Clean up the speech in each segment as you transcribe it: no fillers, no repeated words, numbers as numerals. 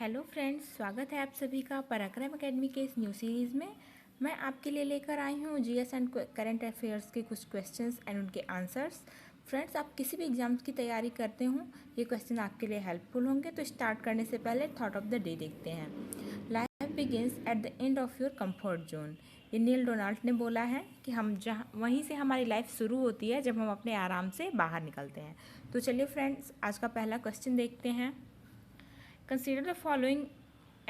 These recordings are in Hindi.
हेलो फ्रेंड्स, स्वागत है आप सभी का पराक्रम एकेडमी के इस न्यू सीरीज़ में। मैं आपके लिए लेकर आई हूँ जीएस एंड करंट अफेयर्स के कुछ क्वेश्चंस एंड उनके आंसर्स। फ्रेंड्स, आप किसी भी एग्जाम्स की तैयारी करते हो, ये क्वेश्चन आपके लिए हेल्पफुल होंगे। तो स्टार्ट करने से पहले थॉट ऑफ द डे देखते हैं। Life begins at the end of your comfort zone. ये नील डोनाल्ड ने बोला है कि हम जहाँ वहीं से हमारी लाइफ शुरू होती है जब हम अपने आराम से बाहर निकलते हैं। तो चलिए फ्रेंड्स, आज का पहला क्वेश्चन देखते हैं। Consider the following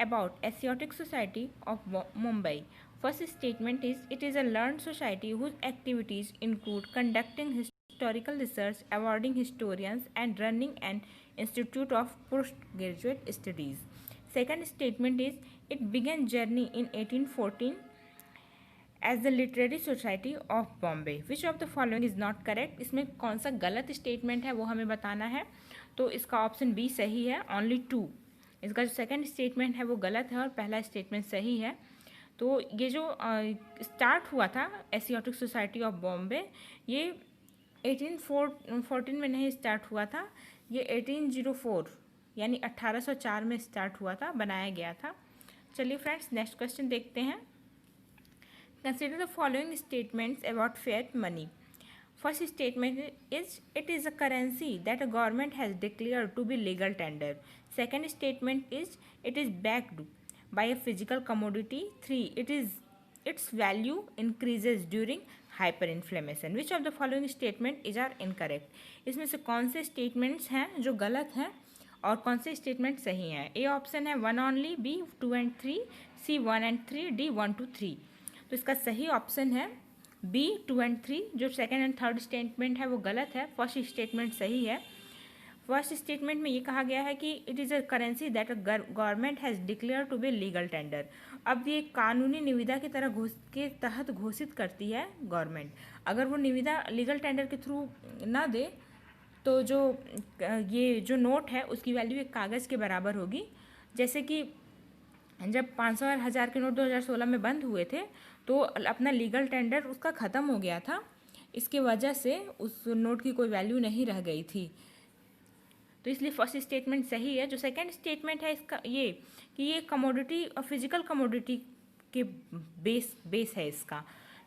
about Asiatic Society of Mumbai. First statement is, it is a learned society whose activities include conducting historical research, awarding historians, and running an institute of postgraduate studies. Second statement is, it began journey in 1814 as the Literary Society of Bombay. Which of the following is not correct? इसमें कौन सा गलत स्टेटमेंट है वो हमें बताना है। तो इसका ऑप्शन बी सही है, ओनली 2। इसका जो सेकंड स्टेटमेंट है वो गलत है और पहला स्टेटमेंट सही है। तो ये जो स्टार्ट हुआ था एशियाटिक सोसाइटी ऑफ बॉम्बे, ये 1814 में नहीं स्टार्ट हुआ था, ये 1804 यानी 1804 में स्टार्ट हुआ था, बनाया गया था। चलिए फ्रेंड्स, नेक्स्ट क्वेश्चन देखते हैं। Consider the following statements about fiat money. First statement is, it is a currency that a government has declared to be legal tender. Second statement is, it is backed by a physical commodity. 3, its value increases during hyperinflation. Which of the following statement is are incorrect? इसमें से कौन से statements हैं जो गलत हैं और कौन से स्टेटमेंट सही हैं? ए ऑप्शन है 1 only, B 2 and 3, C 1 and 3, D 1 to 3। तो इसका सही ऑप्शन है बी 2 and 3। जो सेकेंड एंड थर्ड स्टेटमेंट है वो गलत है, फर्स्ट स्टेटमेंट सही है। फर्स्ट स्टेटमेंट में ये कहा गया है कि it is a currency that a government has declare to be legal tender. अब ये कानूनी निविदा की तरह के तहत घोषित करती है गवर्नमेंट। अगर वो निविदा लीगल टेंडर के थ्रू ना दे तो ये जो नोट है उसकी वैल्यू एक कागज़ के बराबर होगी। जैसे कि जब 500 और 1000 के नोट 2016 में बंद हुए थे तो अपना लीगल टेंडर उसका ख़त्म हो गया था, इसके वजह से उस नोट की कोई वैल्यू नहीं रह गई थी। तो इसलिए फर्स्ट स्टेटमेंट सही है। जो सेकंड स्टेटमेंट है इसका ये कि ये कमोडिटी और फिजिकल कमोडिटी के बेस है इसका,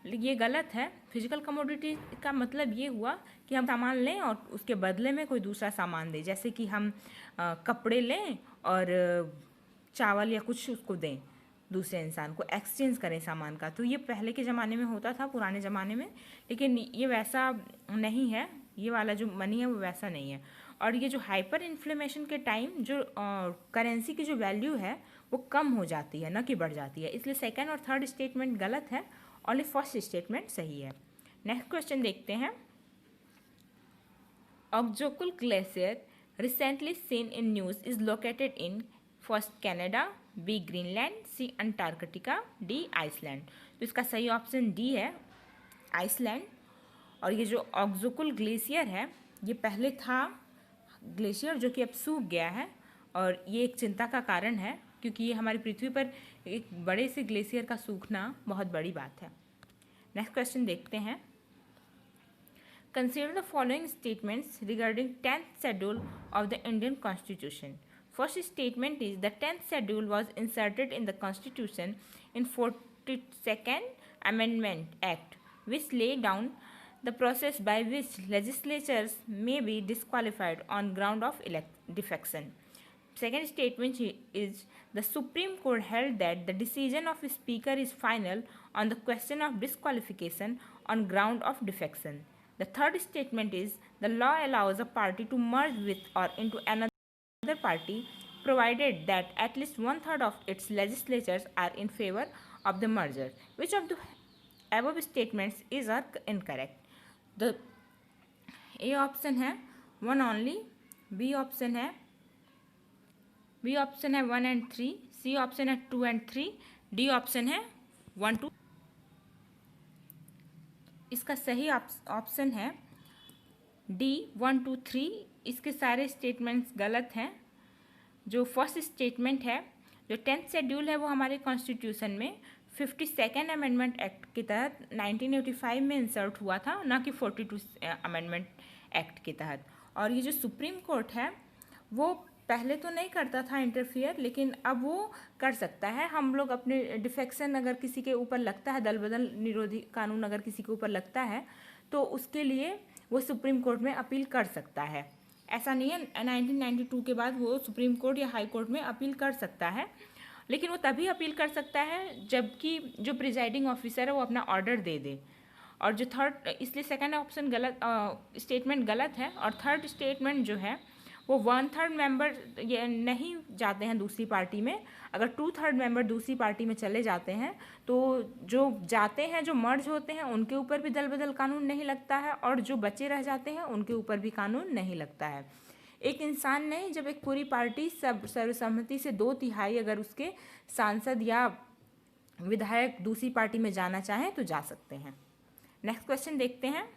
ये गलत है। फिजिकल कमोडिटी का मतलब ये हुआ कि हम सामान लें और उसके बदले में कोई दूसरा सामान दें, जैसे कि हम कपड़े लें और चावल या कुछ उसको दें, दूसरे इंसान को एक्सचेंज करें सामान का। तो ये पहले के ज़माने में होता था, पुराने ज़माने में, लेकिन ये वैसा नहीं है, ये वाला जो मनी है वो वैसा नहीं है। और ये जो हाइपर इन्फ्लेमेशन के टाइम जो करेंसी की जो वैल्यू है वो कम हो जाती है, न कि बढ़ जाती है। इसलिए सेकेंड और थर्ड स्टेटमेंट गलत है, ओनली फर्स्ट स्टेटमेंट सही है। नेक्स्ट क्वेश्चन देखते हैं। Okjokull glacier recently seen in news is located in first Canada, B Greenland, C Antarctica, D Iceland. तो इसका सही ऑप्शन डी है, आइसलैंड। और ये जो ऑक्जोकुल ग्लेशियर है ये पहले था ग्लेशियर जो कि अब सूख गया है, और ये एक चिंता का कारण है क्योंकि ये हमारी पृथ्वी पर एक बड़े से ग्लेशियर का सूखना बहुत बड़ी बात है। नेक्स्ट क्वेश्चन देखते हैं। Consider the following statements regarding 10th schedule of the Indian constitution. First statement is, the 10th schedule was inserted in the Constitution in 42nd Amendment Act, which laid down the process by which legislatures may be disqualified on ground of defection. Second statement is, the Supreme Court held that the decision of a speaker is final on the question of disqualification on ground of defection. The third statement is, the law allows a party to merge with or into another party provided that at least 1/3 of its legislatures are in favor of the merger. Which of the above statements is are incorrect? The A option है 1 only, B option है 1 and 3, C option है 2 and 3, D option है 1 to। इसका सही ऑप्शन है डी 1 2 3। इसके सारे स्टेटमेंट्स गलत हैं। जो फर्स्ट स्टेटमेंट है, जो 10th शेड्यूल है वो हमारे कॉन्स्टिट्यूशन में 52nd अमेंडमेंट एक्ट के तहत 1985 में इंसर्ट हुआ था, ना कि 42 अमेंडमेंट एक्ट के तहत। और ये जो सुप्रीम कोर्ट है वो पहले तो नहीं करता था इंटरफियर, लेकिन अब वो कर सकता है। हम लोग अपने डिफेक्शन अगर किसी के ऊपर लगता है, दल बदल निरोधी कानून अगर किसी के ऊपर लगता है, तो उसके लिए वो सुप्रीम कोर्ट में अपील कर सकता है। ऐसा नहीं है 1992 के बाद वो सुप्रीम कोर्ट या हाई कोर्ट में अपील कर सकता है, लेकिन वो तभी अपील कर सकता है जबकि जो प्रिजाइडिंग ऑफिसर है वो अपना ऑर्डर दे दे। और जो थर्ड, इसलिए सेकंड ऑप्शन गलत, स्टेटमेंट गलत है। और थर्ड स्टेटमेंट जो है वो 1/3 मेंबर ये नहीं जाते हैं दूसरी पार्टी में। अगर 2/3 मेंबर दूसरी पार्टी में चले जाते हैं तो जो जाते हैं, जो मर्ज होते हैं, उनके ऊपर भी दल बदल कानून नहीं लगता है, और जो बचे रह जाते हैं उनके ऊपर भी कानून नहीं लगता है। एक इंसान नहीं, जब एक पूरी पार्टी सर्वसम्मति से 2/3 अगर उसके सांसद या विधायक दूसरी पार्टी में जाना चाहें तो जा सकते हैं। नेक्स्ट क्वेश्चन देखते हैं।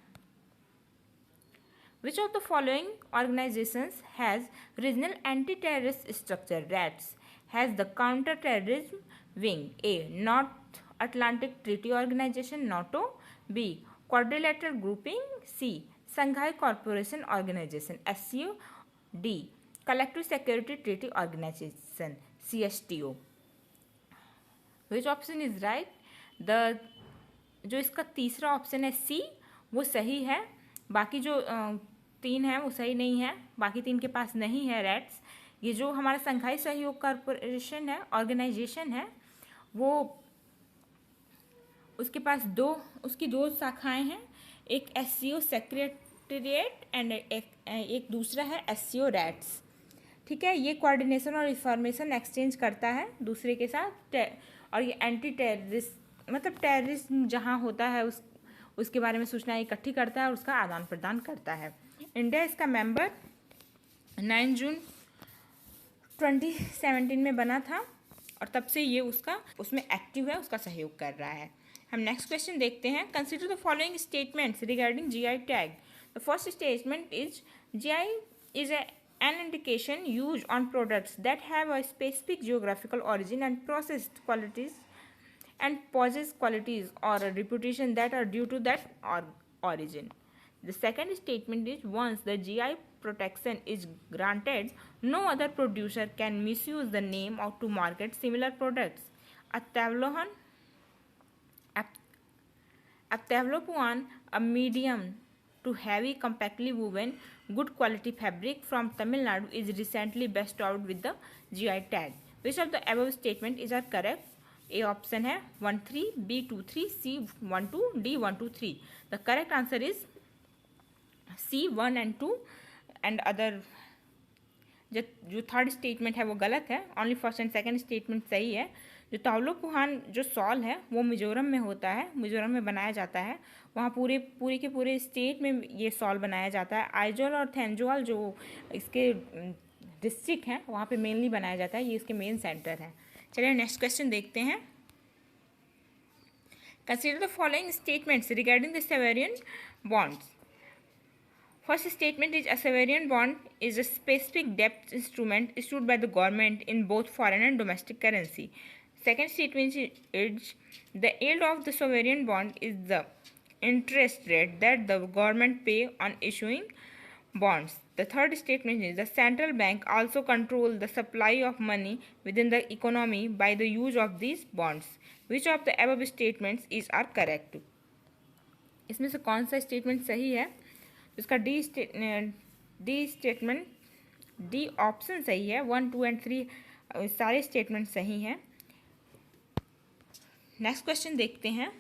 Which of the following organizations has regional anti-terrorist structure? RATS has the counter-terrorism wing. A. North Atlantic Treaty Organization (NATO). B. Quadrilateral grouping. C. Shanghai Cooperation Organization (SCO). D. Collective Security Treaty Organization (CSTO). Which option is right? जो इसका तीसरा ऑप्शन है सी, वो सही है। बाकी जो 3 है वो सही नहीं है, बाकी 3 के पास नहीं है रैट्स। ये जो हमारा संघाई सहयोग कॉरपोरेशन है, ऑर्गेनाइजेशन है, वो उसके पास उसकी 2 शाखाएं हैं। एक SCO सेक्रेटेरिएट एंड एक दूसरा है SCO रैट्स। ठीक है, ये कोऑर्डिनेशन और इंफॉर्मेशन एक्सचेंज करता है दूसरे के साथ। और ये एंटी टेररिस्ट मतलब टेररिज्म जहाँ होता है उसके बारे में सूचना इकट्ठी करता है और उसका आदान प्रदान करता है। इंडिया इसका मेंबर 9 जून 2017 में बना था और तब से ये उसमें एक्टिव है, उसका सहयोग कर रहा है। हम नेक्स्ट क्वेश्चन देखते हैं। Consider the following statements regarding GI tag. The first statement is GI is an indication used on products that have a specific geographical origin and processed qualities and possess qualities or a reputation that are due to that origin. The second statement is once the GI protection is granted, no other producer can misuse the name or to market similar products. Aptavlopuan, a medium to heavy compactly woven good quality fabric from Tamil Nadu, is recently bestowed with the GI tag. Which of the above statement is correct? A option है 1-3, B 2-3, C 1-2, D 1-2-3. The correct answer is C 1 and 2 and other। जो थर्ड स्टेटमेंट है वो गलत है, only first and second statement सही है। जो तावलोपुहान जो सॉल है वो मिजोरम में होता है, मिजोरम में बनाया जाता है। वहाँ पूरे के पूरे स्टेट में ये सॉल बनाया जाता है। आइजोल और थेंजोल जो इसके डिस्ट्रिक्ट हैं वहाँ पे मेनली बनाया जाता है, ये इसके मेन सेंटर है। चलिए नेक्स्ट क्वेश्चन देखते हैं। Consider the following statements regarding the sovereign bonds. First statement is a sovereign bond is a specific debt instrument issued by the government in both foreign and domestic currency. Second statement is the yield of the sovereign bond is the interest rate that the government pay on issuing bonds. The third statement is the central bank also control the supply of money within the economy by the use of these bonds. Which of the above statements are correct? इसमें से कौन सा स्टेटमेंट सही है? इसका डी स्टेटमेंट, डी ऑप्शन सही है। 1, 2 एंड 3 सारे स्टेटमेंट सही हैं। नेक्स्ट क्वेश्चन देखते हैं।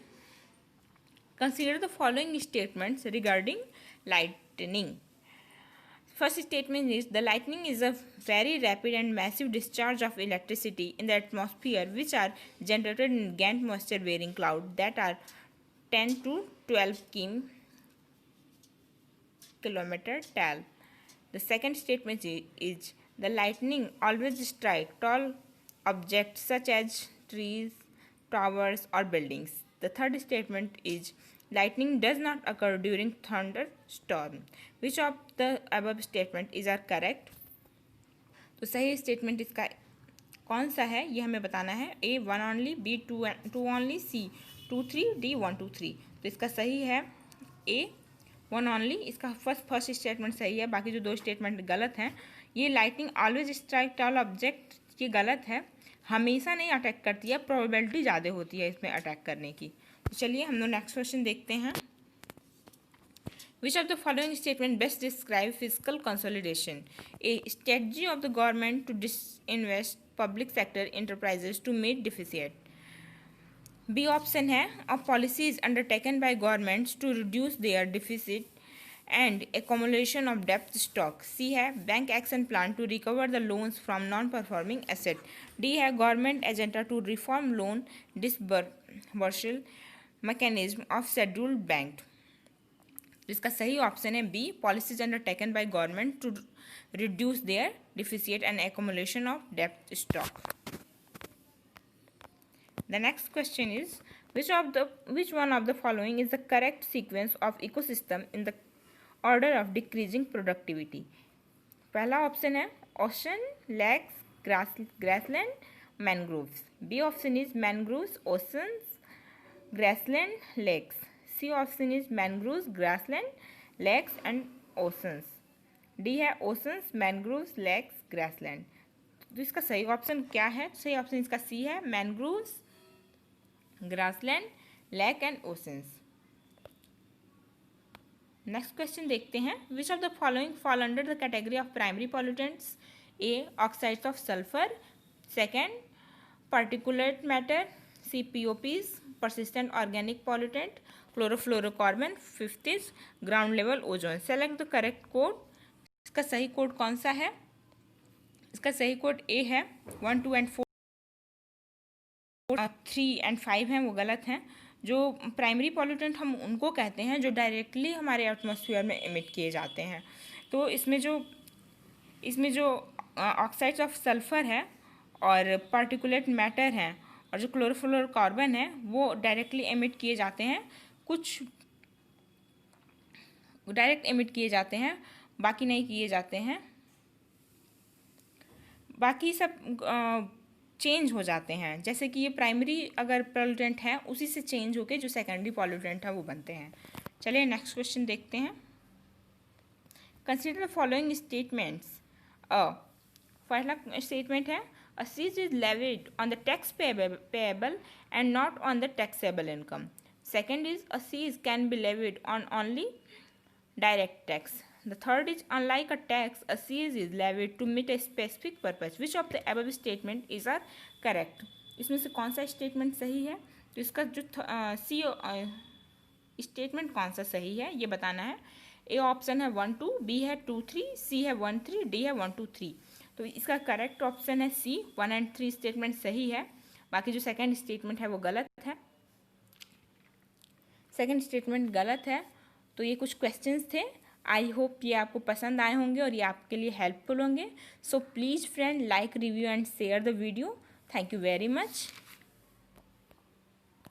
Consider the following statements regarding lightning. First statement is the lightning is a very rapid and massive discharge of electricity in the atmosphere which are generated in giant moisture bearing cloud that are 10 to 12 kilometer tall. The second statement is the lightning always strike tall objects such as trees, towers or buildings. The third statement is lightning does not occur during thunderstorm. Which of the above statement is correct? तो सही स्टेटमेंट इसका कौन सा है ये हमें बताना है। A 1 only, B 2 only, C 2 3, D 1 2 3। तो इसका सही है A 1 only। इसका फर्स्ट स्टेटमेंट सही है, बाकी जो 2 स्टेटमेंट गलत हैं ये lightning always strike tall object, ये गलत है, हमेशा नहीं अटैक करती है, प्रोबेबिलिटी ज़्यादा होती है इसमें अटैक करने की। तो चलिए हम लोग नेक्स्ट क्वेश्चन देखते हैं। Which of the following statement best describe fiscal consolidation? A strategy of the government to disinvest public sector enterprises to meet deficit. B option है of policies undertaken by governments to reduce their deficit and accumulation of debt stock. C है bank action plan to recover the loans from non-performing asset. D है government agenda to reform loan disbursal mechanism of scheduled bank. इसका सही ऑप्शन है B, policies undertaken by government to reduce their deficit and accumulation of डेब्ट stock. The next question is which one of the following is the correct sequence of ecosystem in the order of decreasing productivity? पहला ऑप्शन है ocean, lakes, grassland, mangroves. B option is mangroves, oceans, grassland, lakes. C option is mangroves, grassland, lakes and oceans. D है oceans, mangroves, lakes, grassland. तो इसका सही ऑप्शन क्या है? सही ऑप्शन इसका C है, mangroves, grassland, lake and oceans. Next question देखते हैं। Which of the following fall under the category of primary pollutants? A. Oxides of sulfur. Second, particulate matter. C. POPs, persistent organic pollutant. Chlorofluorocarbon. Fifth is ground level ozone. Select the correct code. इसका सही कोड कौन सा है? इसका सही कोड ए है। 1, 2 and 4, 3 and 5 हैं वो गलत हैं। जो प्राइमरी पॉल्यूटेंट हम उनको कहते हैं जो डायरेक्टली हमारे एटमॉस्फेयर में एमिट किए जाते हैं। तो इसमें जो ऑक्साइड्स ऑफ सल्फर है और पार्टिकुलेट मैटर हैं और जो क्लोरोफ्लोरोकार्बन है वो डायरेक्टली एमिट किए जाते हैं, कुछ डायरेक्ट एमिट किए जाते हैं, बाकी नहीं किए जाते हैं, बाकी सब चेंज हो जाते हैं। जैसे कि ये प्राइमरी अगर पॉल्यूटेंट है उसी से चेंज होके जो सेकेंडरी पॉल्यूटेंट है वो बनते हैं। चलिए नेक्स्ट क्वेश्चन देखते हैं। Consider the following statements. पहला स्टेटमेंट है a cess is levied on the tax payable and not on the taxable income. Second is a cess can be levied on only direct tax. The third is unlike a tax, a cess is levied to meet a specific purpose. Which of the above statement is are correct? इसमें से कौन सा स्टेटमेंट सही है? तो इसका जो सी स्टेटमेंट कौन सा सही है ये बताना है। ए ऑप्शन है 1, 2, बी है 2, 3, सी है 1, 3, डी है 1, 2, 3। तो इसका करेक्ट ऑप्शन है सी, 1 and 3 स्टेटमेंट सही है, बाकी जो सेकंड स्टेटमेंट है वो गलत है। सेकंड स्टेटमेंट गलत है। तो ये कुछ क्वेश्चंस थे। आई होप ये आपको पसंद आए होंगे और ये आपके लिए हेल्पफुल होंगे। So please friend like, review and share the video. Thank you very much.